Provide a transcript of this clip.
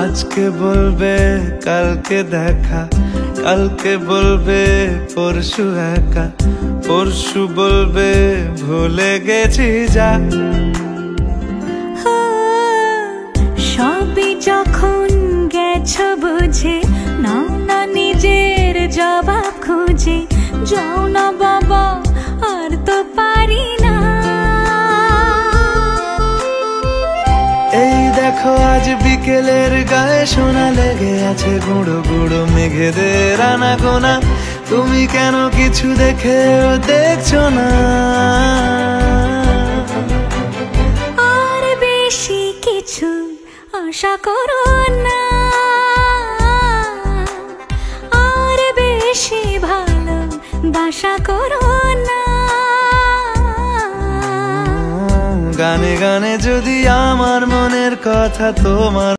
আজকে বলবে কালকে দেখা, কালকে বলবে পরশু একা, পরশু বলবে ভুলে গেছি যা। সবই যখন গেছো বুঝে, নাও না নিজের জবাব খুঁজে। যাও না বাবা, আর তো পারি না। এই দেখো আজ বিকেলের গায়ে সোনা লেগে আছে, গুঁড়ো গুঁড়ো মেঘেদের আনাগোনা। তুমি কেন কিছু দেখেও দেখছো না? আর বেশি কিছু আশা করো না, আর বেশি ভালোবাসা করো না। গানে গানে যদি আমার মনের কথা তোমার